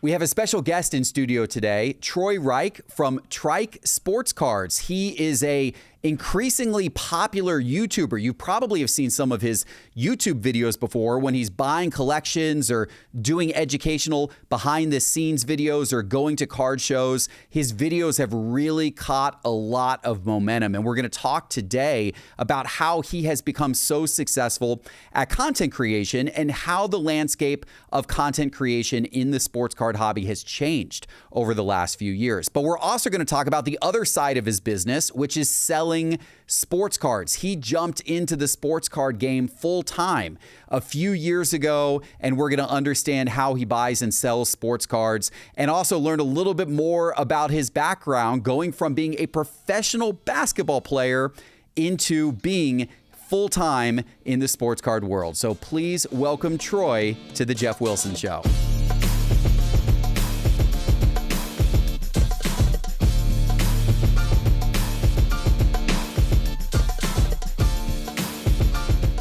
We have a special guest in studio today, Troy Rike from TRIKE Sports Cards. He is a increasingly popular YouTuber. You probably have seen some of his YouTube videos before when he's buying collections or doing educational behind the scenes videos or going to card shows. His videos have really caught a lot of momentum, and we're going to talk today about how he has become so successful at content creation and how the landscape of content creation in the sports card hobby has changed over the last few years. But we're also going to talk about the other side of his business, which is selling sports cards. He jumped into the sports card game full time a few years ago, and we're going to understand how he buys and sells sports cards and also learn a little bit more about his background going from being a professional basketball player into being full-time in the sports card world. So please welcome Troy to the Geoff Wilson Show.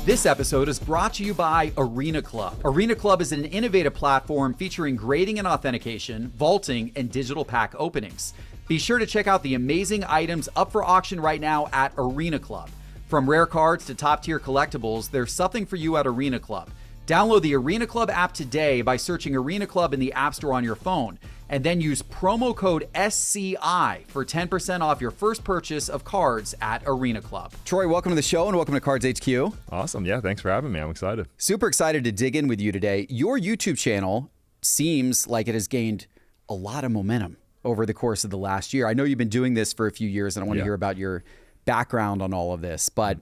This episode is brought to you by Arena Club. Arena Club is an innovative platform featuring grading and authentication, vaulting, and digital pack openings. Be sure to check out the amazing items up for auction right now at Arena Club. From rare cards to top-tier collectibles, there's something for you at Arena Club. Download the Arena Club app today by searching Arena Club in the App Store on your phone, and then use promo code SCI for 10% off your first purchase of cards at Arena Club. Troy, welcome to the show and welcome to Cards HQ. Awesome. Yeah, thanks for having me. I'm excited. Super excited to dig in with you today. Your YouTube channel seems like it has gained a lot of momentum over the course of the last year. I know you've been doing this for a few years, and I want to hear about your background on all of this. But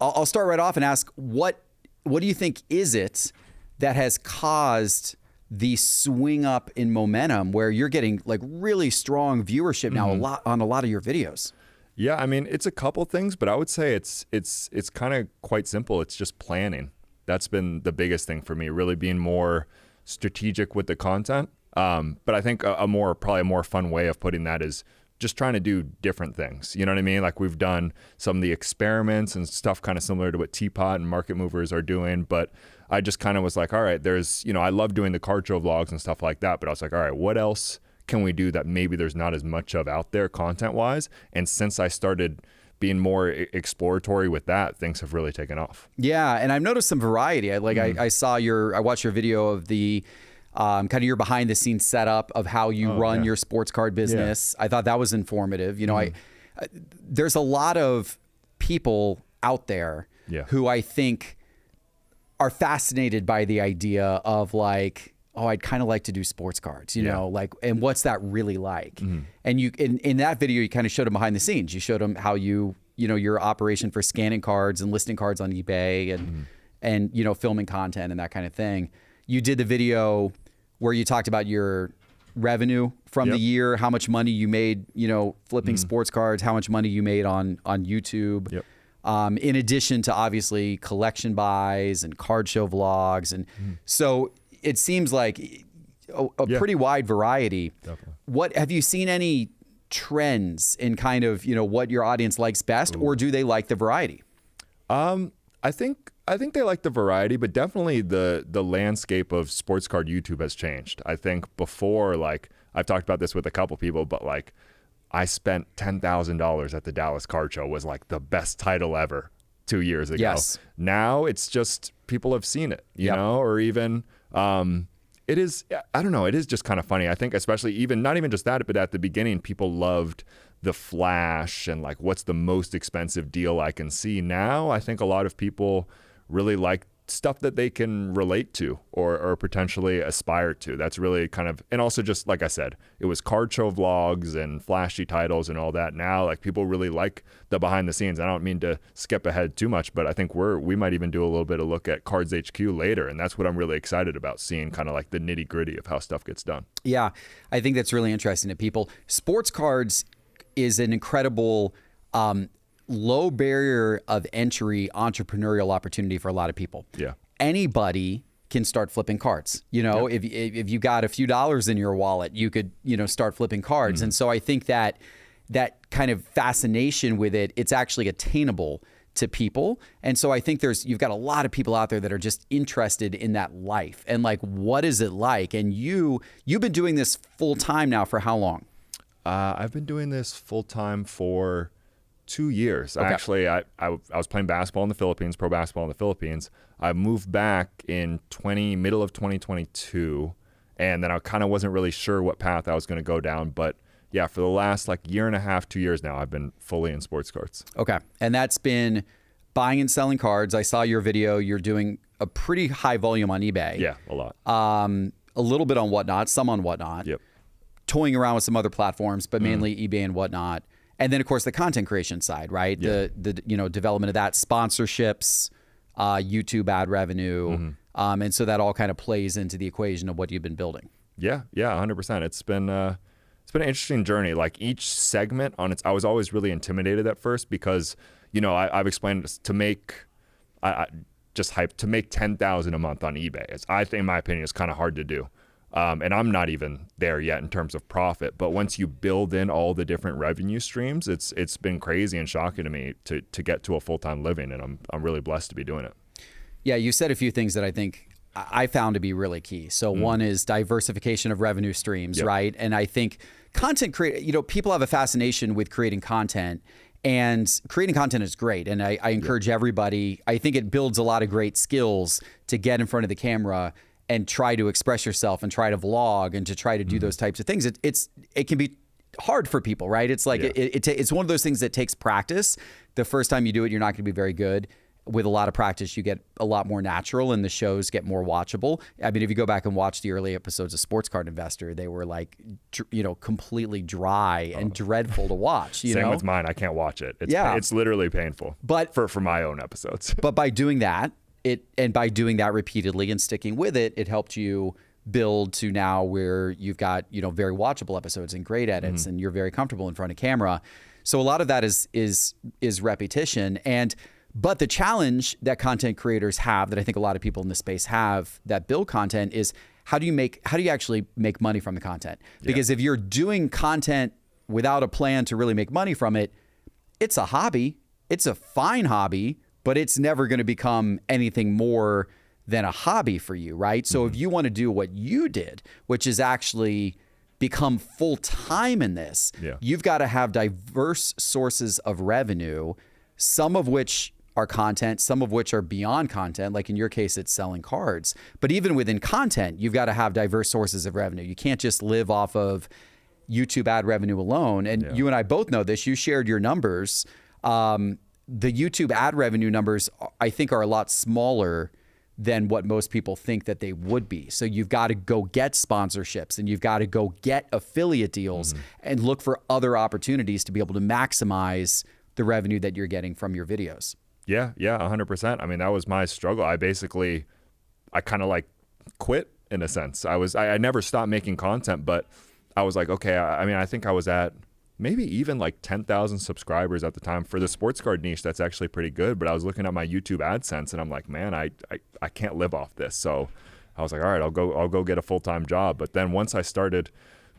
I'll start right off and ask, what do you think is it that has caused the swing up in momentum where you're getting like really strong viewership now on a lot of your videos? Yeah, I mean, it's a couple things, but I would say it's kind of quite simple. It's just planning. That's been the biggest thing for me, really being more strategic with the content. But I think probably a more fun way of putting that is just trying to do different things. You know what I mean? Like we've done some of the experiments and stuff kind of similar to what Teapot and Market Movers are doing. But I just kind of was like, all right, I love doing the card show vlogs and stuff like that. But I was like, all right, what else can we do that maybe there's not as much of out there content wise? And since I started being more exploratory with that, things have really taken off. Yeah. And I've noticed some variety. I watched your video of the kind of your behind the scenes setup of how you run your sports card business. I thought that was informative. You know, there's a lot of people out there who I think are fascinated by the idea of like, oh, I'd kind of like to do sports cards, you know, like, and what's that really like? And you, in that video, you kind of showed them behind the scenes. You showed them how your operation for scanning cards and listing cards on eBay and, filming content and that kind of thing. You did the video where you talked about your revenue from the year, how much money you made, flipping sports cards, how much money you made on YouTube. In addition to obviously collection buys and card show vlogs. And so it seems like a pretty wide variety. Definitely. What have you seen any trends in kind of, what your audience likes best, or do they like the variety? I think they like the variety, but definitely the landscape of sports card YouTube has changed. I think before, like I've talked about this with a couple people, but like I spent $10,000 at the Dallas Card Show was like the best title ever 2 years ago. Yes. Now it's just people have seen it, you know, or even it is, I don't know, it is just kind of funny. I think especially not even just that, but at the beginning, people loved the flash and like, what's the most expensive deal I can see? Now, I think a lot of people really like stuff that they can relate to or potentially aspire to. That's really kind of, and also just like I said, it was card show vlogs and flashy titles and all that. Now, like people really like the behind the scenes. I don't mean to skip ahead too much, but I think we might even do a little bit of look at Cards HQ later. And that's what I'm really excited about, seeing kind of like the nitty gritty of how stuff gets done. Yeah, I think that's really interesting to people. Sports cards is an incredible low barrier of entry entrepreneurial opportunity for a lot of people. Yeah. Anybody can start flipping cards. If you got a few dollars in your wallet, you could, start flipping cards. And so I think that kind of fascination with it, it's actually attainable to people. And so I think you've got a lot of people out there that are just interested in that life and like, what is it like? And you've been doing this full time now for how long? I've been doing this full time for 2 years. Okay. Actually, I was playing basketball in the Philippines, pro basketball in the Philippines. I moved back in middle of 2022, and then I kind of wasn't really sure what path I was going to go down. But yeah, for the last like year and a half, 2 years now, I've been fully in sports cards. Okay. And that's been buying and selling cards. I saw your video. You're doing a pretty high volume on eBay. Yeah, a lot. A little bit on Whatnot, some on Whatnot. Yep. Toying around with some other platforms, but mainly eBay and Whatnot. And then of course the content creation side, right? Yeah. The development of that, sponsorships, YouTube ad revenue. And so that all kind of plays into the equation of what you've been building. Yeah, 100%. It's been an interesting journey. Like each segment on its, I was always really intimidated at first because, I've explained to make, just hype to make 10,000 a month on eBay. I think, in my opinion, it's kind of hard to do. And I'm not even there yet in terms of profit. But once you build in all the different revenue streams, it's been crazy and shocking to me to get to a full-time living, and I'm really blessed to be doing it. Yeah, you said a few things that I think I found to be really key. So one is diversification of revenue streams, right? And I think content people have a fascination with creating content, and creating content is great. And I encourage everybody. I think it builds a lot of great skills to get in front of the camera and try to express yourself and try to vlog and to try to do those types of things. It can be hard for people, right? It's like it's one of those things that takes practice. The first time you do it, you're not going to be very good. With a lot of practice, you get a lot more natural and the shows get more watchable. I mean, if you go back and watch the early episodes of Sports Card Investor, they were like, completely dry and dreadful to watch. Same with mine. I can't watch it. It's literally painful. But for my own episodes. But by doing that, by doing that repeatedly and sticking with it, it helped you build to now where you've got, very watchable episodes and great edits and you're very comfortable in front of camera. So a lot of that is repetition. But the challenge that content creators have, that I think a lot of people in this space have that build content, is how do you actually make money from the content? Because if you're doing content without a plan to really make money from it, it's a hobby. It's a fine hobby, but it's never going to become anything more than a hobby for you, right? So if you want to do what you did, which is actually become full-time in this, you've got to have diverse sources of revenue, some of which are content, some of which are beyond content. Like in your case, it's selling cards. But even within content, you've got to have diverse sources of revenue. You can't just live off of YouTube ad revenue alone. And you and I both know this. You shared your numbers. The YouTube ad revenue numbers, I think, are a lot smaller than what most people think that they would be. So you've got to go get sponsorships and you've got to go get affiliate deals and look for other opportunities to be able to maximize the revenue that you're getting from your videos. Yeah, 100%. I mean, that was my struggle. I kind of like quit in a sense. I never stopped making content, but I was like, okay, I think I was at maybe even like 10,000 subscribers at the time. For the sports card niche, that's actually pretty good. But I was looking at my YouTube AdSense and I'm like, man, I can't live off this. So I was like, all right, I'll go get a full-time job. But then once I started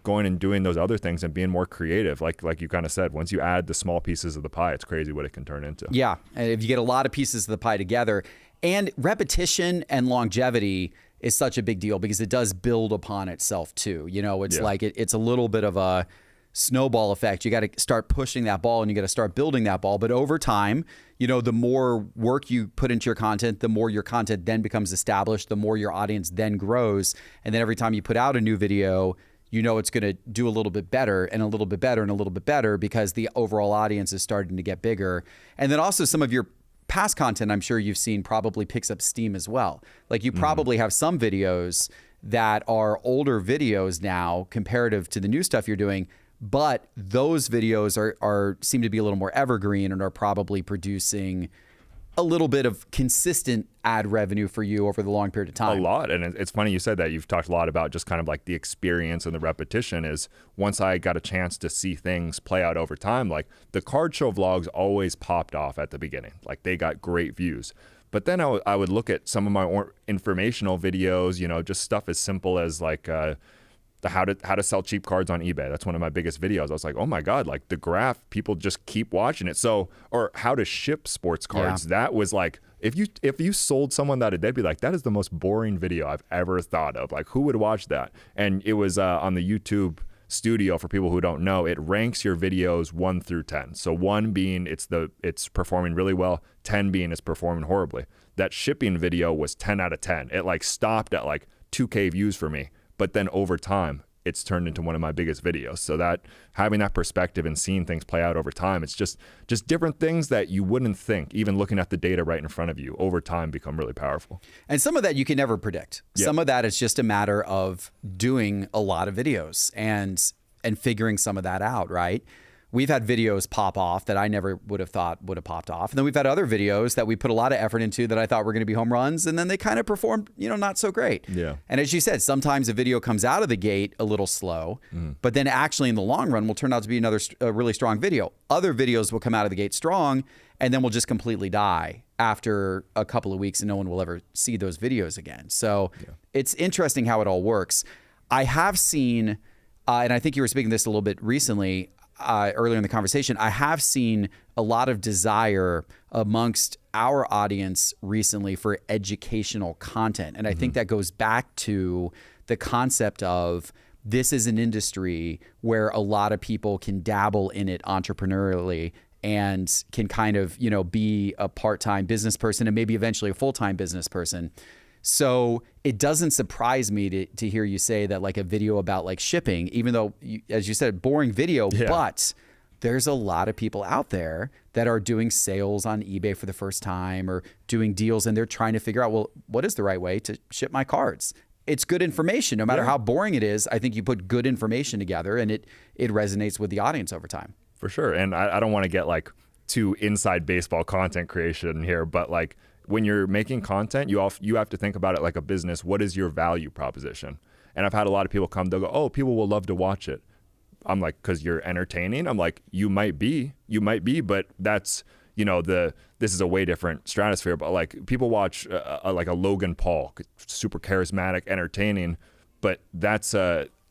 going and doing those other things and being more creative, like you kind of said, once you add the small pieces of the pie, it's crazy what it can turn into. Yeah, and if you get a lot of pieces of the pie together, and repetition and longevity is such a big deal because it does build upon itself too. It's like it's a little bit of a snowball effect. You got to start pushing that ball and you got to start building that ball. But over time, the more work you put into your content, the more your content then becomes established, the more your audience then grows. And then every time you put out a new video, it's going to do a little bit better and a little bit better and a little bit better because the overall audience is starting to get bigger. And then also some of your past content, I'm sure you've seen, probably picks up steam as well. Like you probably have some videos that are older videos now comparative to the new stuff you're doing, but those videos seem to be a little more evergreen and are probably producing a little bit of consistent ad revenue for you over the long period of time. A lot. And it's funny you said that. You've talked a lot about just kind of like the experience and the repetition. Is once I got a chance to see things play out over time, like the card show vlogs always popped off at the beginning. Like they got great views. But then I would look at some of my informational videos, just stuff as simple as like the how to sell cheap cards on eBay. That's one of my biggest videos. I was like, oh my God, like the graph, people just keep watching it. So, or how to ship sports cards. That was like, if you sold someone that, they'd be like, that is the most boring video I've ever thought of. Like, who would watch that? And it was on the YouTube Studio. For people who don't know, it ranks your videos 1 through 10. So 1 being it's performing really well, 10 being it's performing horribly. That shipping video was 10 out of 10. It like stopped at like 2K views for me. But then over time, it's turned into one of my biggest videos. So that having that perspective and seeing things play out over time, it's just different things that you wouldn't think, even looking at the data right in front of you, over time become really powerful. And some of that you can never predict. Yep. Some of that is just a matter of doing a lot of videos and figuring some of that out, right? We've had videos pop off that I never would have thought would have popped off. And then we've had other videos that we put a lot of effort into that I thought were going to be home runs. And then they kind of performed, not so great. Yeah. And as you said, sometimes a video comes out of the gate a little slow, but then actually in the long run will turn out to be a really strong video. Other videos will come out of the gate strong and then will just completely die after a couple of weeks and no one will ever see those videos again. So it's interesting how it all works. I have seen, and I think you were speaking this a little bit recently, earlier in the conversation, I have seen a lot of desire amongst our audience recently for educational content. And I think that goes back to the concept of this is an industry where a lot of people can dabble in it entrepreneurially and can kind of, be a part-time business person and maybe eventually a full-time business person. So it doesn't surprise me to hear you say that like a video about like shipping, even though, as you said, boring video, but there's a lot of people out there that are doing sales on eBay for the first time or doing deals and they're trying to figure out, well, what is the right way to ship my cards? It's good information. No matter how boring it is, I think you put good information together and it resonates with the audience over time. For sure. And I don't want to get like too inside baseball content creation here, but like, when you're making content, you have to think about it like a business. What is your value proposition? And I've had a lot of people come, they'll go, oh, people will love to watch it. I'm like, because you're entertaining? I'm like, you might be, but that's, this is a way different stratosphere. But like people watch like a Logan Paul, super charismatic, entertaining, but that's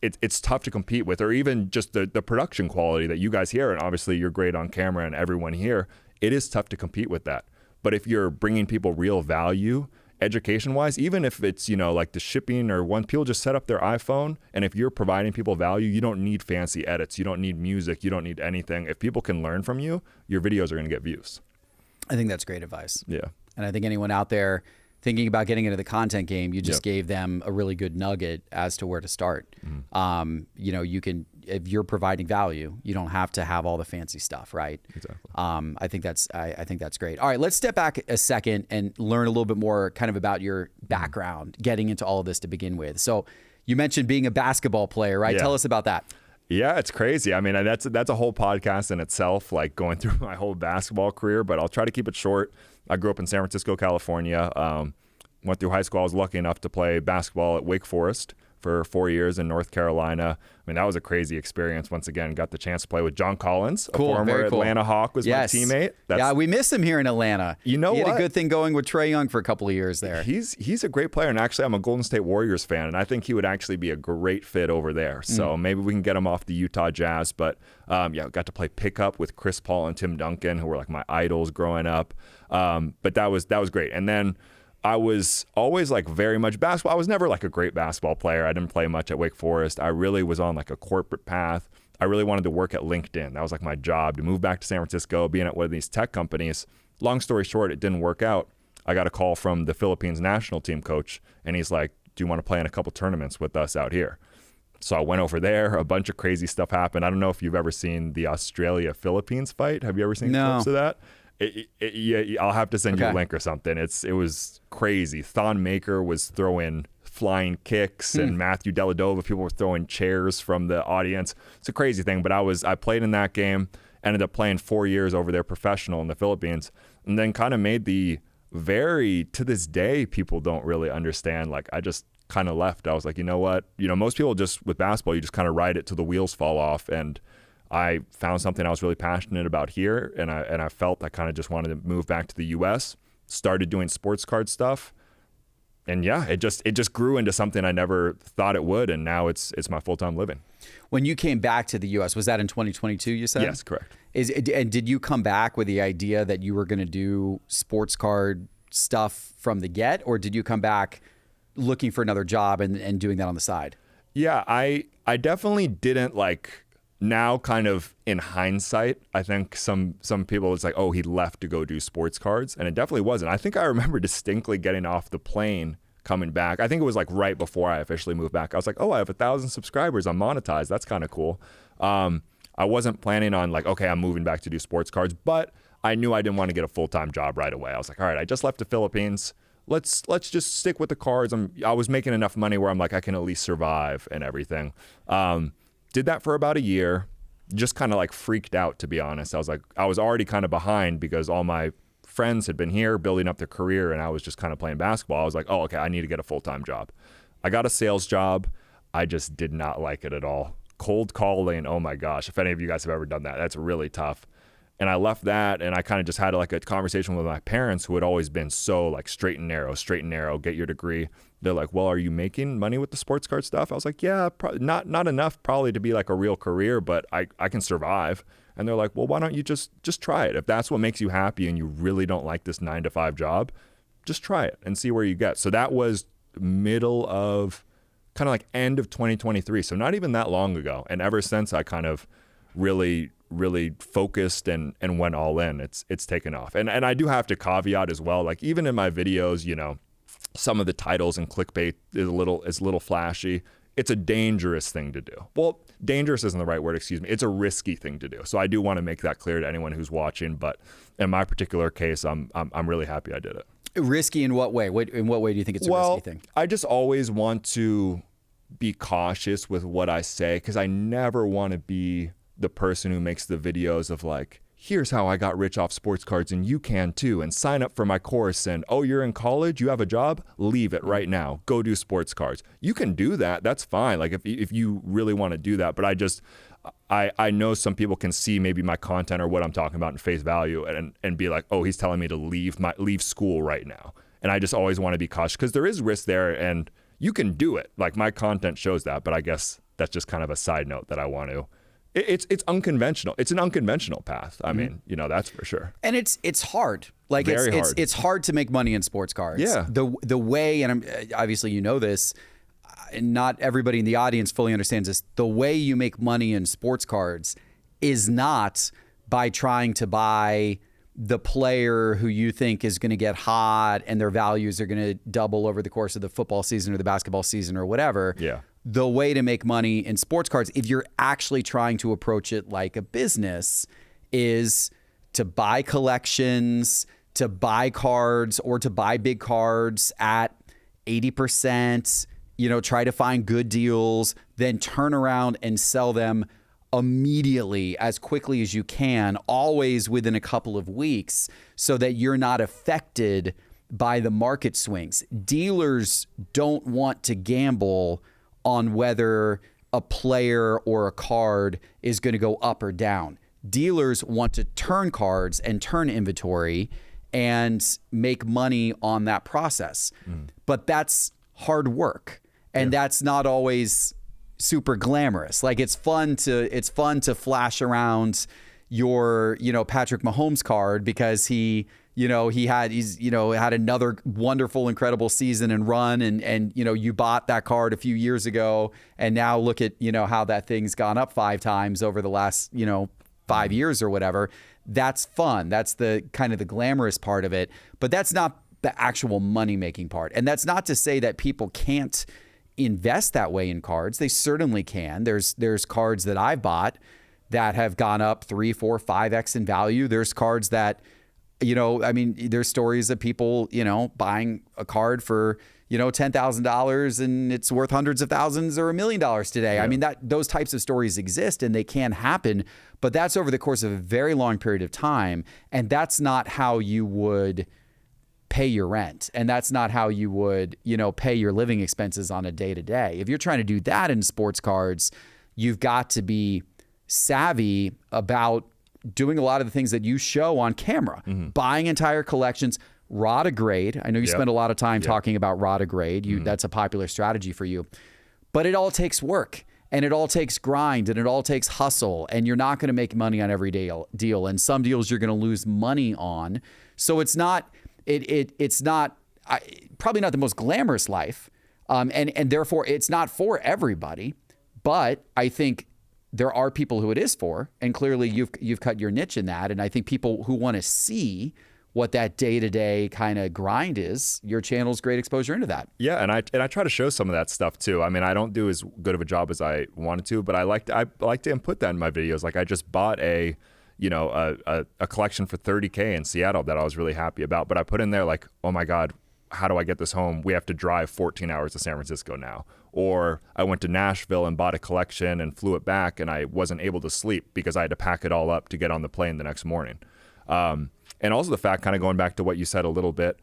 it's tough to compete with, or even just the production quality that you guys hear. And obviously you're great on camera and everyone here, it is tough to compete with that. But if you're bringing people real value, education-wise, even if it's, like the shipping or when people just set up their iPhone, and if you're providing people value, you don't need fancy edits. You don't need music. You don't need anything. If people can learn from you, your videos are going to get views. I think that's great advice. Yeah. And I think anyone out there thinking about getting into the content game, you just gave them a really good nugget as to where to start. You can, if you're providing value, you don't have to have all the fancy stuff, right? Exactly. I think that's great. All right, let's step back a second and learn a little bit more kind of about your background, getting into all of this to begin with. So you mentioned being a basketball player, right? Tell us about that. Yeah, it's crazy. I mean, that's a whole podcast in itself, like going through my whole basketball career, but I'll try to keep it short. I grew up in San Francisco, California. Went through high school. I was lucky enough to play basketball at Wake Forest for 4 years in North Carolina. I mean, that was a crazy experience. Once again, got the chance to play with John Collins, a former Atlanta Hawk, was my teammate. Yeah, we miss him here in Atlanta. You know what? He had a good thing going with Trae Young for a couple of years there. He's a great player, and actually I'm a Golden State Warriors fan, and I think he would actually be a great fit over there. So maybe we can get him off the Utah Jazz. But got to play pickup with Chris Paul and Tim Duncan, who were like my idols growing up. But that was great. And then I was always like very much basketball. I was never like a great basketball player. I didn't play much at Wake Forest. I really was on like a corporate path. I really wanted to work at LinkedIn. That was like my job, to move back to San Francisco, being at one of these tech companies. Long story short, it didn't work out. I got a call from the Philippines national team coach, and he's like, do you want to play in a couple tournaments with us out here? So I went over there. A bunch of crazy stuff happened. I don't know if you've ever seen the Australia-Philippines fight. Have you ever seen clips of that? I'll have to send you a link or something. It was crazy. Thon Maker was throwing flying kicks, and Matthew Dellavedova, people were throwing chairs from the audience. It's a crazy thing. But I played in that game, ended up playing 4 years over there professional in the Philippines, and then kind of made the to this day, people don't really understand. Like, I just kind of left. I was like, you know what? Most people just, with basketball, you just kind of ride it till the wheels fall off. And I found something I was really passionate about here, and I felt I kind of just wanted to move back to the U.S., started doing sports card stuff. yeah, it just grew into something I never thought it would, and now it's my full-time living. When you came back to the U.S., was that in 2022, you said? Yes, correct. And did you come back with the idea that you were going to do sports card stuff from the get, or did you come back looking for another job and doing that on the side? Yeah, I definitely didn't like. Now, kind of in hindsight, I think some people, it's like, oh, he left to go do sports cards, and it definitely wasn't. I think I remember distinctly getting off the plane coming back. I think it was like right before I officially moved back. I was like, oh, I have 1,000 subscribers. I'm monetized. That's kind of cool. I wasn't planning on like, okay, I'm moving back to do sports cards, but I knew I didn't want to get a full-time job right away. I was like, all right, I just left the Philippines. Let's just stick with the cards. I was making enough money where I'm like, I can at least survive and everything. Did that for about a year. Just kind of like freaked out, to be honest. I was like, I was already kind of behind because all my friends had been here building up their career, and I was just kind of playing basketball. I was like, oh, okay, I need to get a full-time job. I got a sales job. I just did not like it at all. Cold calling, oh my gosh. If any of you guys have ever done that, that's really tough. And I left that, and I kind of just had like a conversation with my parents, who had always been so like straight and narrow, get your degree. They're like, well, are you making money with the sports card stuff? I was like, yeah, not enough probably to be like a real career, but I can survive. And they're like, well, why don't you just try it? If that's what makes you happy and you really don't like this 9-to-5 job, just try it and see where you get. So that was middle of kind of like end of 2023. So not even that long ago. And ever since, I kind of really focused and went all in. It's taken off. And I do have to caveat as well, like even in my videos, you know, some of the titles and clickbait is a little flashy. It's a dangerous thing to do. Well, dangerous isn't the right word, excuse me. It's a risky thing to do. So I do want to make that clear to anyone who's watching, but in my particular case, I'm really happy I did it. Risky in what way? In what way do you think it's a risky thing? I just always want to be cautious with what I say, because I never want to be the person who makes the videos of like, here's how I got rich off sports cards and you can too, and sign up for my course, and oh, you're in college, you have a job, leave it right now, go do sports cards. You can do that, that's fine, like if you really want to do that, but I know some people can see maybe my content or what I'm talking about in face value and be like, oh, he's telling me to leave school right now. And I just always want to be cautious, because there is risk there, and you can do it, like my content shows that, but I guess that's just kind of a side note that I want to. It's unconventional. It's an unconventional path. I mean, you know, that's for sure. And it's hard. Like it's hard to make money in sports cards. Yeah. The way, and obviously you know this, and not everybody in the audience fully understands this. The way you make money in sports cards is not by trying to buy the player who you think is going to get hot and their values are going to double over the course of the football season or the basketball season or whatever. Yeah. The way to make money in sports cards, if you're actually trying to approach it like a business, is to buy collections, to buy cards, or to buy big cards at 80%, you know, try to find good deals, then turn around and sell them immediately as quickly as you can, always within a couple of weeks, so that you're not affected by the market swings. Dealers don't want to gamble on whether a player or a card is going to go up or down. Dealers want to turn cards and turn inventory and make money on that process. But that's hard work, and that's not always super glamorous. Like it's fun to flash around your, you know, Patrick Mahomes card because he's had another wonderful, incredible season and run, and you know, you bought that card a few years ago, and now look at, you know, how that thing's gone up 5 times over the last, you know, 5 years or whatever. That's fun. That's the kind of the glamorous part of it, but that's not the actual money-making part. And that's not to say that people can't invest that way in cards. They certainly can. There's cards that I've bought that have gone up 3, 4, 5x in value. There's cards that, you know, I mean, there's stories of people, you know, buying a card for, you know, $10,000 and it's worth hundreds of thousands or $1 million today. Yeah. I mean, those types of stories exist and they can happen, but that's over the course of a very long period of time. And that's not how you would pay your rent. And that's not how you would, you know, pay your living expenses on a day-to-day. If you're trying to do that in sports cards, you've got to be savvy about doing a lot of the things that you show on camera, buying entire collections, Rotigrade. I know you spend a lot of time talking about Rotigrade. That's a popular strategy for you. But it all takes work, and it all takes grind, and it all takes hustle, and you're not going to make money on every deal. And some deals you're going to lose money on. So it's not probably not the most glamorous life, and therefore it's not for everybody. But I think there are people who it is for, and clearly you've cut your niche in that. And I think people who want to see what that day-to-day kind of grind is, your channel's great exposure into that. Yeah, and I try to show some of that stuff too. I mean, I don't do as good of a job as I wanted to, but I like to input that in my videos. Like I just bought a collection for $30K in Seattle that I was really happy about, but I put in there like, oh my God, how do I get this home? We have to drive 14 hours to San Francisco now. Or I went to Nashville and bought a collection and flew it back, and I wasn't able to sleep because I had to pack it all up to get on the plane the next morning. And also the fact, kind of going back to what you said a little bit,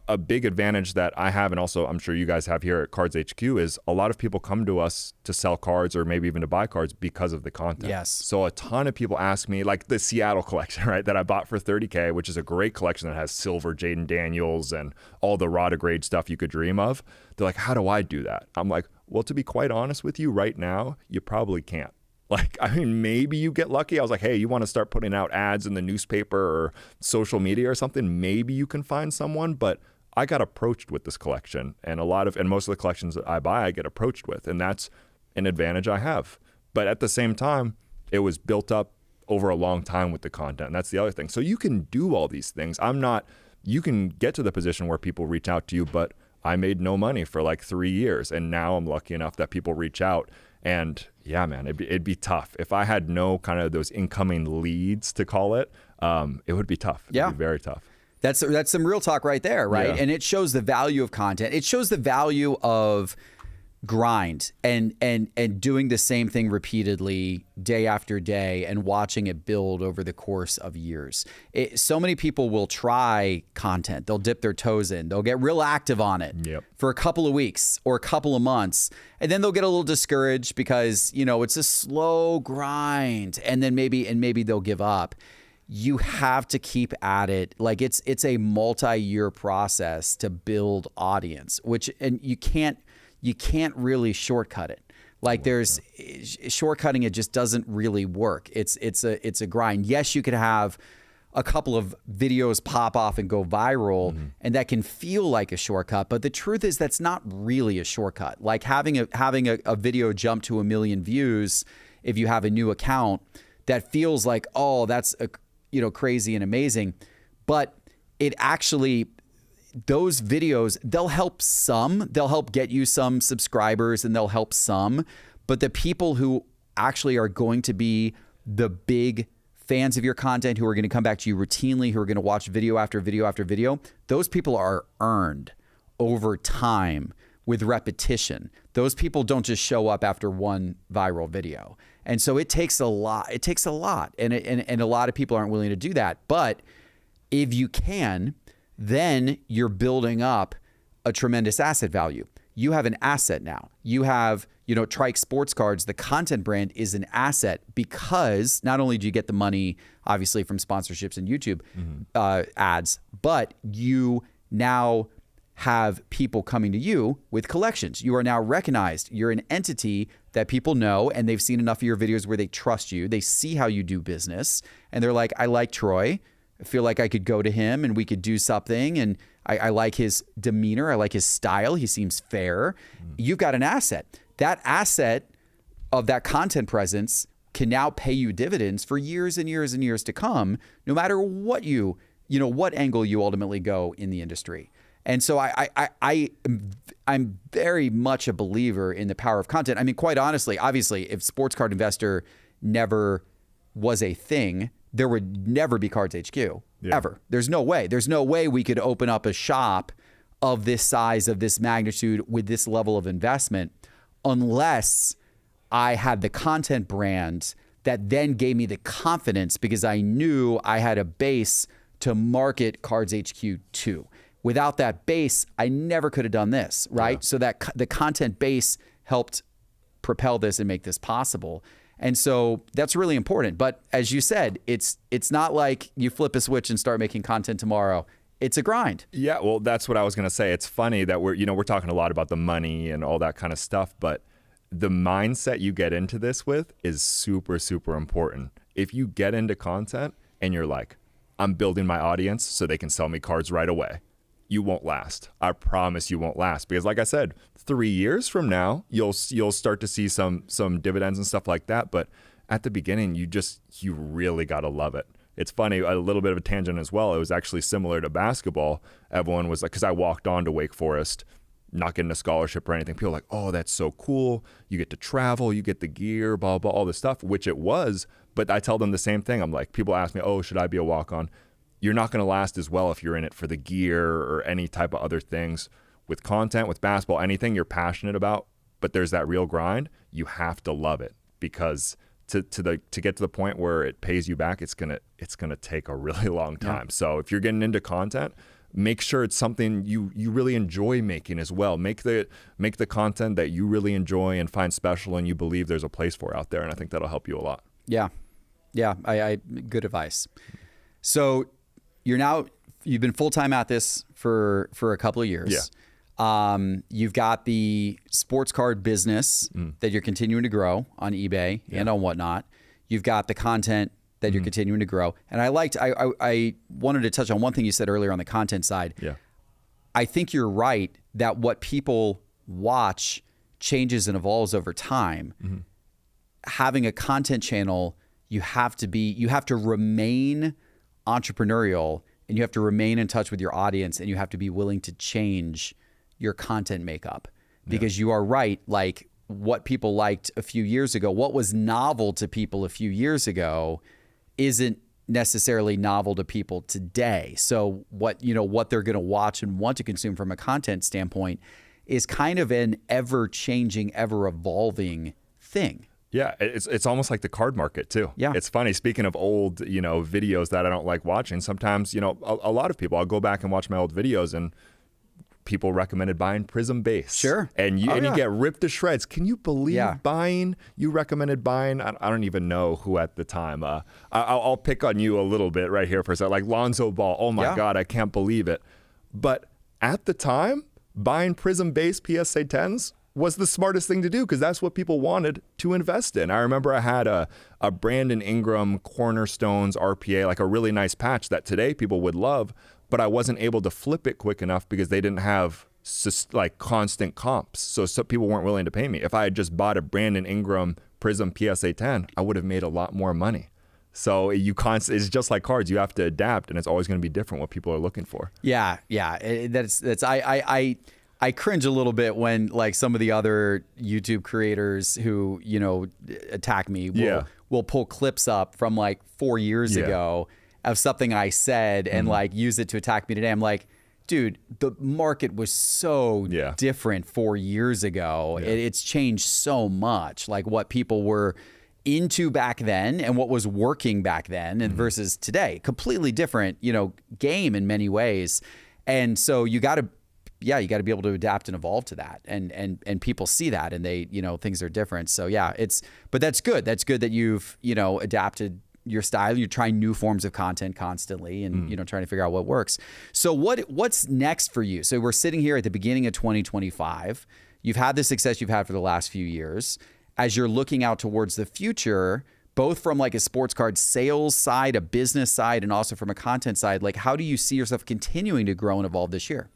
a big advantage that I have, and also I'm sure you guys have here at Cards HQ, is a lot of people come to us to sell cards or maybe even to buy cards because of the content. Yes. So a ton of people ask me, like the Seattle collection, right, that I bought for $30K, which is a great collection that has silver Jaden Daniels and all the Rotigrade stuff you could dream of. They're like, how do I do that? I'm like, well, to be quite honest with you, right now, you probably can't. Like, I mean, maybe you get lucky. I was like, hey, you want to start putting out ads in the newspaper or social media or something? Maybe you can find someone. But I got approached with this collection, and most of the collections that I buy, I get approached with, and that's an advantage I have. But at the same time, it was built up over a long time with the content. And that's the other thing. So you can do all these things. You can get to the position where people reach out to you, but I made no money for like 3 years. And now I'm lucky enough that people reach out. And yeah, man, it'd be tough. If I had no kind of those incoming leads, to call it, it would be tough. It'd be very tough. That's some real talk right there, right? Yeah. And it shows the value of content. It shows the value of grind and doing the same thing repeatedly day after day and watching it build over the course of years. So many people will try content. They'll dip their toes in. They'll get real active on it for a couple of weeks or a couple of months. And then they'll get a little discouraged because, it's a slow grind. And then maybe they'll give up. You have to keep at it. Like it's a multi-year process to build audience, and you can't really shortcut it. Like shortcutting it just doesn't really work. It's a grind. Yes, you could have a couple of videos pop off and go viral, and that can feel like a shortcut. But the truth is that's not really a shortcut. Like having a video jump to 1 million views, if you have a new account, that feels like, oh, that's crazy and amazing. But it actually, those videos, they'll help get you some subscribers, and they'll help some, but the people who actually are going to be the big fans of your content, who are going to come back to you routinely, who are going to watch video after video after video, those people are earned over time with repetition. Those people don't just show up after one viral video. And so it takes a lot. And a lot of people aren't willing to do that. But if you can, then you're building up a tremendous asset value. You have an asset now. You have, TRIKE Sports Cards, the content brand, is an asset because not only do you get the money, obviously, from sponsorships and YouTube ads, but you now have people coming to you with collections. You are now recognized. You're an entity that people know, and they've seen enough of your videos where they trust you. They see how you do business, and they're like, I like Troy. I feel like I could go to him and we could do something. And I like his demeanor. I like his style. He seems fair. You've got an asset. That asset of that content presence can now pay you dividends for years and years and years to come, no matter what what angle you ultimately go in the industry. And so I'm very much a believer in the power of content. I mean, quite honestly, obviously, if Sports Card Investor never was a thing, there would never be Cards HQ, ever. There's no way. There's no way we could open up a shop of this size, of this magnitude, with this level of investment, unless I had the content brand that then gave me the confidence, because I knew I had a base to market Cards HQ to. Without that base, I never could have done this, right? So that the content base helped propel this and make this possible. And so that's really important. But as you said, it's not like you flip a switch and start making content tomorrow. It's a grind. Yeah, well, that's what I was going to say. It's funny that we're talking a lot about the money and all that kind of stuff, but the mindset you get into this with is super, super important. If you get into content and you're like, I'm building my audience so they can sell me cards right away, you won't last. I promise you won't last. Because like I said, 3 years from now, you'll start to see some dividends and stuff like that. But at the beginning, you really got to love it. It's funny, a little bit of a tangent as well. It was actually similar to basketball. Everyone was like, because I walked on to Wake Forest, not getting a scholarship or anything. People were like, oh, that's so cool. You get to travel, you get the gear, blah, blah, all this stuff, which it was. But I tell them the same thing. I'm like, people ask me, oh, should I be a walk-on? You're not going to last as well if you're in it for the gear or any type of other things. With content, with basketball, anything you're passionate about, but there's that real grind, you have to love it, because to get to the point where it pays you back, it's gonna take a really long time. Yeah. So if you're getting into content, make sure it's something you really enjoy making as well. Make the content that you really enjoy and find special and you believe there's a place for out there, and I think that'll help you a lot. Yeah. I good advice. So you've been full-time at this for a couple of years. Yeah. You've got the sports card business that you're continuing to grow on eBay and on whatnot. You've got the content that you're continuing to grow. And I wanted to touch on one thing you said earlier on the content side. Yeah. I think you're right that what people watch changes and evolves over time. Mm-hmm. Having a content channel, you have to remain entrepreneurial, and you have to remain in touch with your audience, and you have to be willing to change your content makeup, because you are right. Like, what people liked a few years ago, what was novel to people a few years ago isn't necessarily novel to people today. So what they're going to watch and want to consume from a content standpoint is kind of an ever-changing, ever-evolving thing. Yeah, it's almost like the card market too. Yeah. It's funny, speaking of old, videos that I don't like watching, sometimes, a lot of people, I'll go back and watch my old videos and people recommended buying Prism base. Sure. And you get ripped to shreds. Can you believe you recommended buying? I don't even know who at the time. I'll pick on you a little bit right here for a second. Like Lonzo Ball. Oh my God, I can't believe it. But at the time, buying Prism base PSA 10s was the smartest thing to do, because that's what people wanted to invest in. I remember I had a Brandon Ingram Cornerstones RPA, like a really nice patch that today people would love, but I wasn't able to flip it quick enough because they didn't have like constant comps. So some people weren't willing to pay me. If I had just bought a Brandon Ingram Prism PSA 10, I would have made a lot more money. So it's just like cards. You have to adapt, and it's always going to be different what people are looking for. Yeah. I cringe a little bit when, like, some of the other YouTube creators who, attack me will pull clips up from like 4 years ago of something I said and like use it to attack me today. I'm like, dude, the market was so different 4 years ago. Yeah. It's changed so much, like what people were into back then and what was working back then and versus today. Completely different, game in many ways. And so you got to be able to adapt and evolve to that. And people see that, and they, things are different. So but that's good. That's good that you've, adapted your style. You're trying new forms of content constantly and, trying to figure out what works. So what's next for you? So we're sitting here at the beginning of 2025. You've had the success you've had for the last few years. As you're looking out towards the future, both from like a sports card sales side, a business side, and also from a content side, like, how do you see yourself continuing to grow and evolve this year?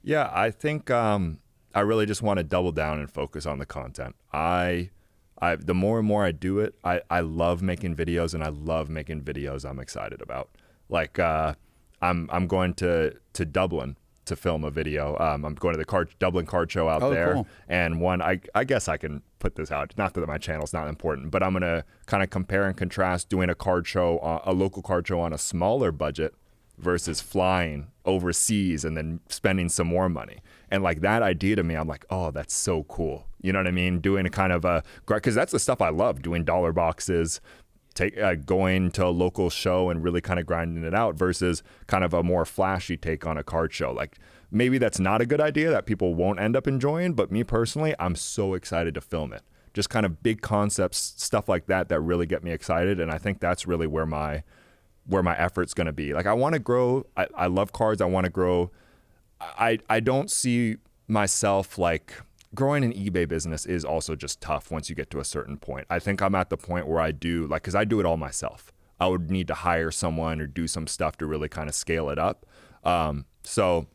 Yeah, I think I really just want to double down and focus on the content. The more and more I do it, I love making videos, and I love making videos I'm excited about. Like I'm going to Dublin to film a video. I'm going to the Dublin card show out there. Cool. And I guess I can put this out. Not that my channel's not important, but I'm going to kind of compare and contrast doing a local card show on a smaller budget versus flying overseas and then spending some more money. And like that idea to me, I'm like, oh, that's so cool. You know what I mean? Doing a kind of because that's the stuff I love, doing dollar boxes, going to a local show and really kind of grinding it out versus kind of a more flashy take on a card show. Like, maybe that's not a good idea that people won't end up enjoying, but me personally, I'm so excited to film it. just kind of big concepts, stuff like that really get me excited. And I think that's really where my effort's going to be. Like I want to grow. I love cards. I want to grow. I don't see myself like growing an eBay business is also just tough once you get to a certain point. I think I'm at the point where I do like, cause I do it all myself. I would need to hire someone or do some stuff to really kind of scale it up. So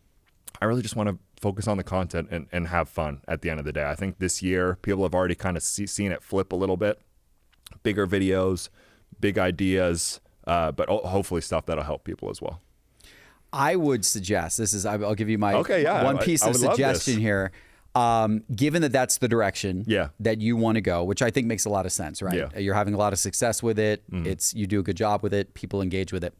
I really just want to focus on the content and have fun at the end of the day. I think this year people have already kind of seen it flip a little bit. Bigger videos, big ideas, but hopefully stuff that'll help people as well. I would suggest, I'll give you my one piece I of suggestion here. Given that that's the direction that you want to go, which I think makes a lot of sense, right? Yeah. You're having a lot of success with it. You do a good job with it. People engage with it.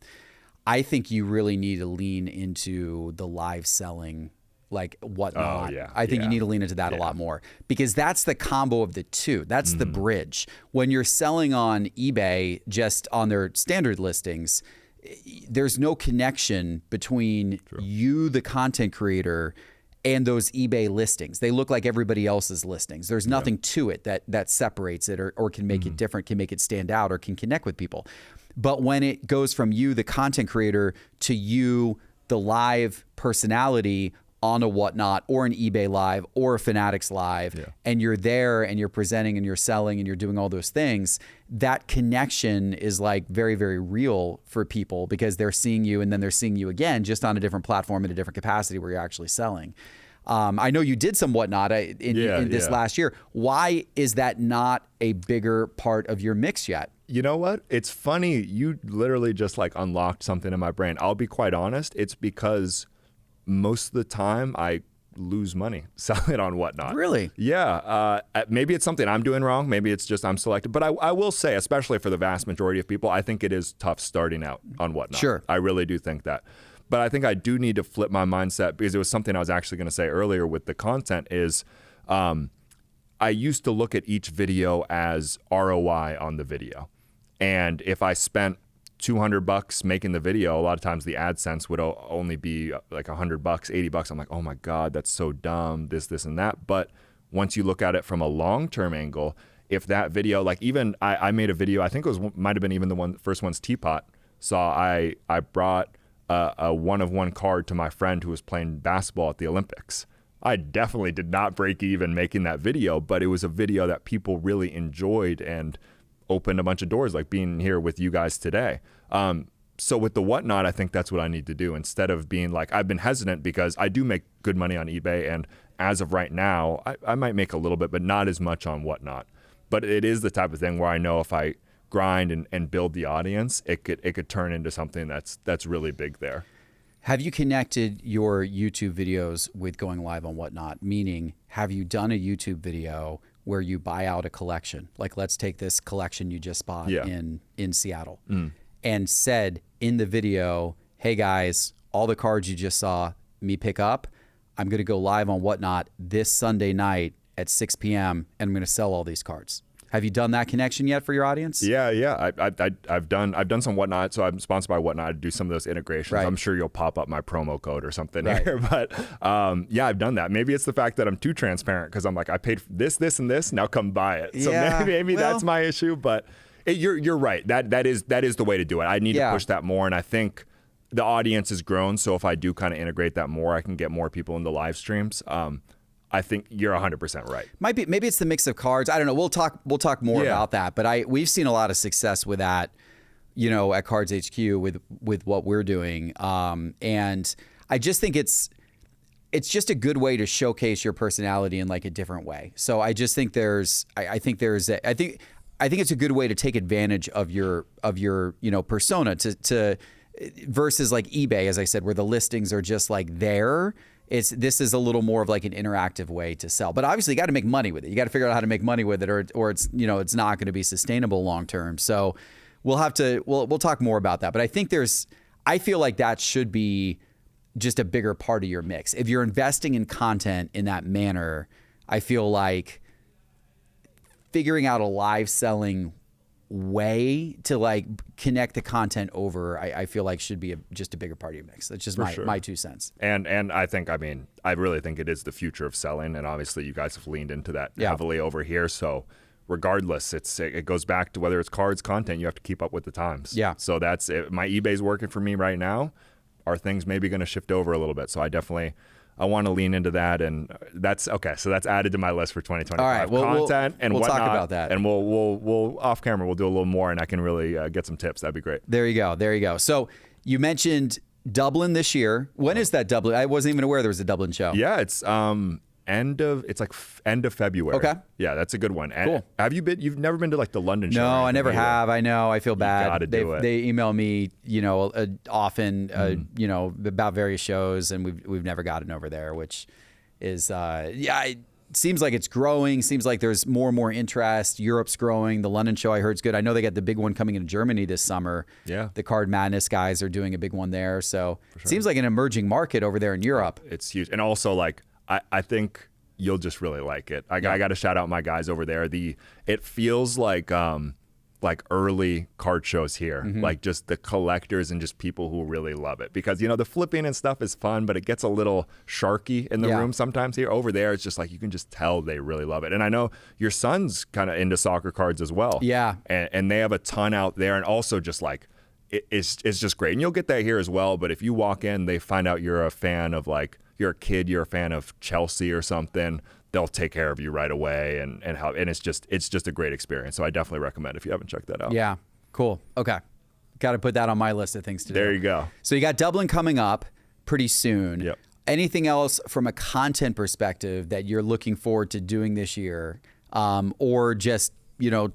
I think you really need to lean into the live selling, like whatnot. I think you need to lean into that a lot more, because that's the combo of the two. That's the bridge. When you're selling on eBay just on their standard listings, there's no connection between you, the content creator, and those eBay listings. They look like everybody else's listings. There's nothing to it that separates it or can make it different, can make it stand out, or can connect with people. But when it goes from you, the content creator, to you, the live personality on a Whatnot or an eBay Live or a Fanatics Live, and you're there and you're presenting and you're selling and you're doing all those things, that connection is like very, very real for people, because they're seeing you and then they're seeing you again, just on a different platform in a different capacity where you're actually selling. I know you did some Whatnot in this last year. Why is that not a bigger part of your mix yet? You know what? It's funny. You literally just like unlocked something in my brain. I'll be quite honest. It's because most of the time I lose money selling on Whatnot. Really? Yeah. Maybe it's something I'm doing wrong. Maybe it's just I'm selected. But I will say, especially for the vast majority of people, I think it is tough starting out on Whatnot. Sure. I really do think that. But I think I do need to flip my mindset, because it was something I was actually going to say earlier with the content is I used to look at each video as ROI on the video. And if I spent $200 making the video, a lot of times the AdSense would only be like $100, $80. I'm like, oh my God, that's so dumb, this, and that. But once you look at it from a long-term angle, if that video, like even I made a video, I think it might have been even the first one's Teapot. Saw I brought a 1-of-1 card to my friend who was playing basketball at the Olympics. I definitely did not break even making that video, but it was a video that people really enjoyed and opened a bunch of doors, like being here with you guys today. So with the Whatnot, I think that's what I need to do, instead of being like, I've been hesitant because I do make good money on eBay, and as of right now, I might make a little bit, but not as much on Whatnot. But it is the type of thing where I know if I grind and build the audience, it could turn into something that's really big there. Have you connected your YouTube videos with going live on Whatnot? Meaning, have you done a YouTube video where you buy out a collection? Like, let's take this collection you just bought in Seattle, and said in the video, hey guys, all the cards you just saw me pick up, I'm going to go live on Whatnot this Sunday night at 6 p.m. and I'm going to sell all these cards. Have you done that connection yet for your audience? Yeah. I've done some Whatnot, so I'm sponsored by Whatnot to do some of those integrations. Right. I'm sure you'll pop up my promo code or something here, but yeah, I've done that. Maybe it's the fact that I'm too transparent, because I'm like, I paid this, and this. Now come buy it. So maybe that's my issue. But you're right. That is the way to do it. I need to push that more, and I think the audience has grown. So if I do kind of integrate that more, I can get more people in the live streams. I think you're 100% right. Maybe it's the mix of cards. I don't know. We'll talk more about that. But we've seen a lot of success with that, at Cards HQ with what we're doing. And I just think it's just a good way to showcase your personality in like a different way. So I just think I think it's a good way to take advantage of your persona to versus like eBay, as I said, where the listings are just like there. This is a little more of like an interactive way to sell, but obviously you got to make money with it. You got to figure out how to make money with it, or it's it's not going to be sustainable long term. So we'll talk more about that. But I think I feel like that should be just a bigger part of your mix. If you're investing in content in that manner, I feel like figuring out a live selling way to like connect the content over, I feel like should be just a bigger part of your mix. That's just my 2 cents. And I really think it is the future of selling, and obviously you guys have leaned into that heavily over here. So regardless, it goes back to whether it's cards, content, you have to keep up with the times. Yeah. So that's it. My eBay's working for me right now. Are things maybe going to shift over a little bit? So I want to lean into that, and that's okay. So that's added to my list for 2025. All right, Content and we'll whatnot, talk about that, and we'll off camera we'll do a little more, and I can really get some tips. That'd be great. There you go. So you mentioned Dublin this year. When is that Dublin? I wasn't even aware there was a Dublin show. Yeah, it's end of February. Okay. Yeah, that's a good one. And cool. Have you been? You've never been to like the London show? No, or I never either? have. I know. I feel bad. gotta do it. They email me, often, about various shows, and we've never gotten over there, which is, it seems like it's growing. Seems like there's more and more interest. Europe's growing. The London show I heard is good. I know they got the big one coming in Germany this summer. Yeah. The Card Madness guys are doing a big one there. So it seems like an emerging market over there in Europe. It's huge. And also, like, I think you'll just really like it. I got to shout out my guys over there. It feels like early card shows here, like just the collectors and just people who really love it, because the flipping and stuff is fun, but it gets a little sharky in the room sometimes. Here, over there, it's just like you can just tell they really love it. And I know your son's kind of into soccer cards as well. Yeah, and they have a ton out there, and also just like it's just great. And you'll get that here as well. But if you walk in, they find out you're a fan of, like, you're a kid, you're a fan of Chelsea or something, they'll take care of you right away, and it's just a great experience. So I definitely recommend if you haven't checked that out. Yeah, cool. Okay, got to put that on my list of things to do. There you go. So you got Dublin coming up pretty soon. Yep. Anything else from a content perspective that you're looking forward to doing this year, or just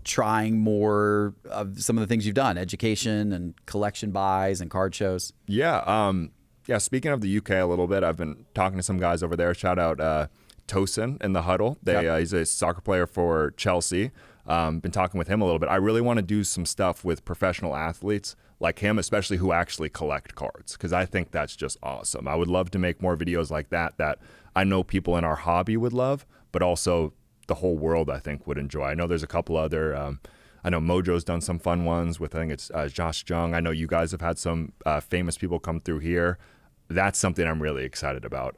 trying more of some of the things you've done, education and collection buys and card shows? Yeah. Yeah. Speaking of the UK a little bit, I've been talking to some guys over there. Shout out Tosin in the huddle. He's a soccer player for Chelsea. Been talking with him a little bit. I really want to do some stuff with professional athletes like him, especially who actually collect cards, because I think that's just awesome. I would love to make more videos like that I know people in our hobby would love, but also the whole world, I think, would enjoy. I know there's a couple other, I know Mojo's done some fun ones with, I think it's Josh Jung. I know you guys have had some famous people come through here. That's something I'm really excited about.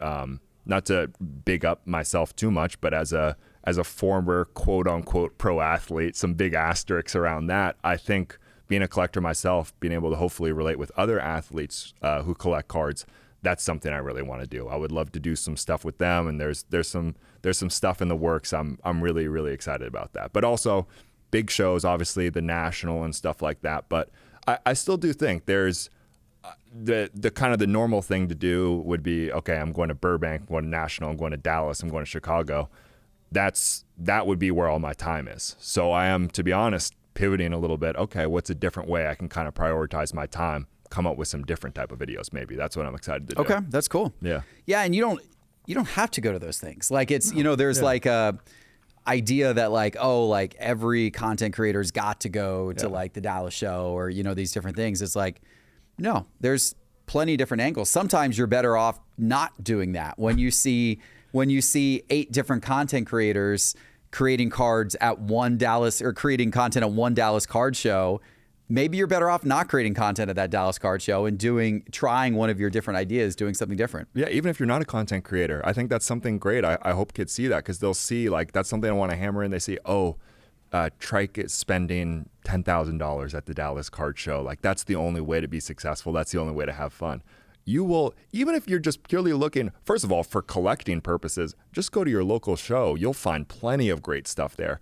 Not to big up myself too much, but as a former quote unquote pro athlete, some big asterisks around that. I think being a collector myself, being able to hopefully relate with other athletes who collect cards, that's something I really want to do. I would love to do some stuff with them, and there's some stuff in the works. I'm really, really excited about that. But also big shows, obviously the National and stuff like that. But I still do think there's the kind of the normal thing to do would be, okay, I'm going to Burbank, I'm going to National, I'm going to Dallas, I'm going to Chicago. That would be where all my time is. So I am, to be honest, pivoting a little bit. Okay, what's a different way I can kind of prioritize my time, come up with some different type of videos maybe. That's what I'm excited to do. Okay, that's cool. Yeah. Yeah, and you don't have to go to those things. Like, it's, there's like a idea that, like, oh, like every content creator's got to go to like the Dallas show or, these different things. It's like, no, there's plenty of different angles. Sometimes you're better off not doing that. When you see 8 different content creators creating cards at one Dallas, or creating content at one Dallas card show, maybe you're better off not creating content at that Dallas card show and trying one of your different ideas, doing something different. Yeah, even if you're not a content creator, I think that's something great. I hope kids see that, because they'll see, like, that's something I want to hammer in. They see, oh, Trike is spending $10,000 at the Dallas card show. Like, that's the only way to be successful. That's the only way to have fun. You will, even if you're just purely looking, first of all, for collecting purposes, just go to your local show. You'll find plenty of great stuff there.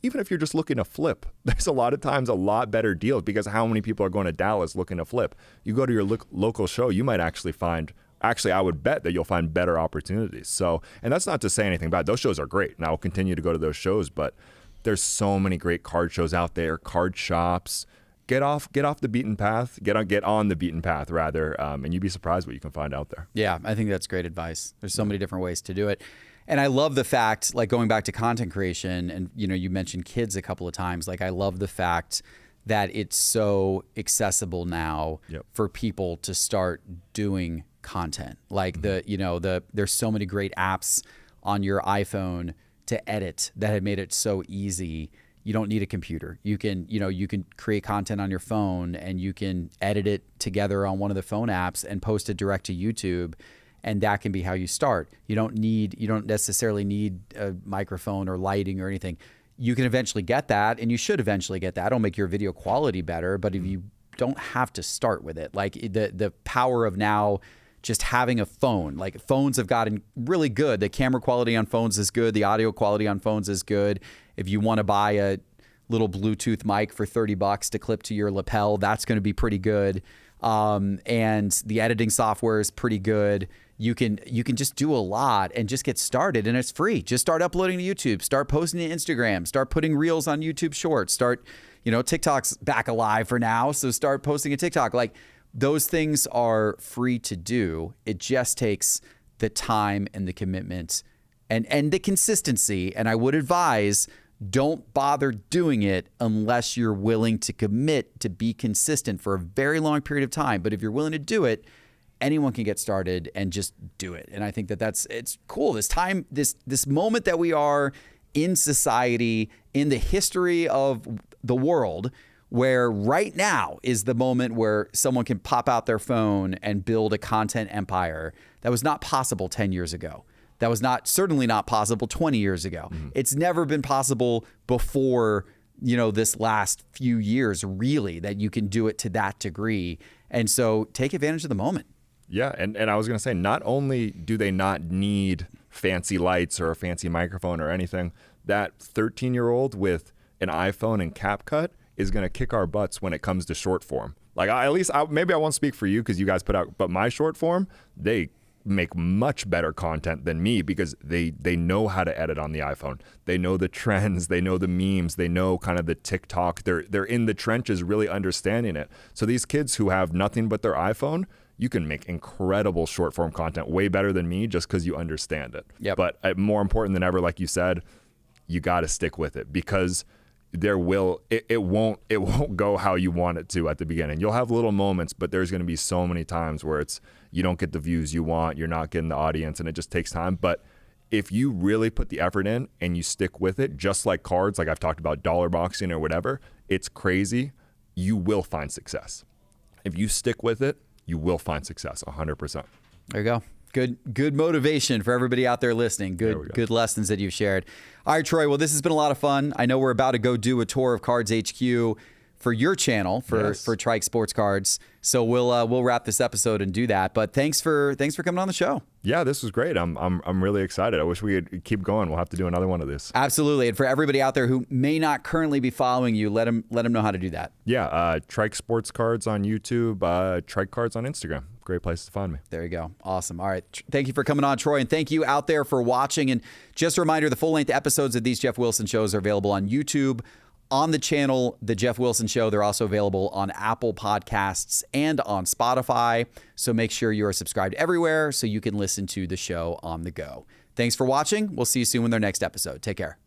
Even if you're just looking to flip, there's a lot of times a lot better deals, because how many people are going to Dallas looking to flip? You go to your local show, you might actually find, I would bet that you'll find better opportunities. So, and that's not to say anything bad. Those shows are great, and I will continue to go to those shows, but there's so many great card shows out there, card shops. Get off the beaten path, get on the beaten path rather, and you'd be surprised what you can find out there. Yeah, I think that's great advice. There's so many different ways to do it. And I love the fact, like, going back to content creation, and you mentioned kids a couple of times, like, I love the fact that it's so accessible now for people to start doing content. Like, there's so many great apps on your iPhone to edit that have made it so easy. You don't need a computer. You can create content on your phone, and you can edit it together on one of the phone apps and post it direct to YouTube. And that can be how you start. You don't necessarily need a microphone or lighting or anything. you can eventually get that, and you should eventually get that. It'll make your video quality better, but if you don't have to start with it, like the power of now just having a phone, like phones have gotten really good. The camera quality on phones is good. The audio quality on phones is good. If you want to buy a little Bluetooth mic for $30 to clip to your lapel, that's going to be pretty good. And the editing software is pretty good. You can just do a lot and just get started, and it's free. Just start uploading to YouTube, start posting to Instagram, start putting reels on YouTube Shorts, start, TikTok's back alive for now. So start posting a TikTok. Like, those things are free to do. It just takes the time and the commitment and the consistency. And I would advise, don't bother doing it unless you're willing to commit to be consistent for a very long period of time. But if you're willing to do it, anyone can get started and just do it. And I think it's cool. This time, this moment that we are in society, in the history of the world, where right now is the moment where someone can pop out their phone and build a content empire. That was not possible 10 years ago. That was certainly not possible 20 years ago. Mm-hmm. It's never been possible before, this last few years, really, that you can do it to that degree. And so take advantage of the moment. Yeah, and I was going to say, not only do they not need fancy lights or a fancy microphone or anything, that 13-year-old with an iPhone and CapCut is going to kick our butts when it comes to short form. Like, maybe I won't speak for you because you guys put out, but my short form, they make much better content than me because they know how to edit on the iPhone. They know the trends, they know the memes, they know kind of the TikTok. They're in the trenches really understanding it. So these kids who have nothing but their iPhone, you can make incredible short form content way better than me just because you understand it. Yep. But more important than ever, like you said, you got to stick with it because it won't go how you want it to at the beginning. You'll have little moments, but there's going to be so many times where you don't get the views you want, you're not getting the audience, and it just takes time. But if you really put the effort in and you stick with it, just like cards, like I've talked about dollar boxing or whatever, it's crazy. You will find success. If you stick with it, you will find success 100%. There you go. Good motivation for everybody out there listening. Good lessons that you've shared. All right, Troy. Well, this has been a lot of fun. I know we're about to go do a tour of Cards HQ for your channel for TRIKE Sports Cards. So we'll wrap this episode and do that. But thanks for coming on the show. Yeah, this was great. I'm really excited. I wish we could keep going. We'll have to do another one of this. Absolutely. And for everybody out there who may not currently be following you, let them know how to do that. Yeah, TRIKE Sports Cards on YouTube, TRIKE Cards on Instagram. Great place to find me. There you go. Awesome. All right. Thank you for coming on, Troy. And thank you out there for watching. And just a reminder, the full-length episodes of these Geoff Wilson shows are available on YouTube, on the channel, The Geoff Wilson Show. They're also available on Apple Podcasts and on Spotify. So make sure you are subscribed everywhere so you can listen to the show on the go. Thanks for watching. We'll see you soon with our next episode. Take care.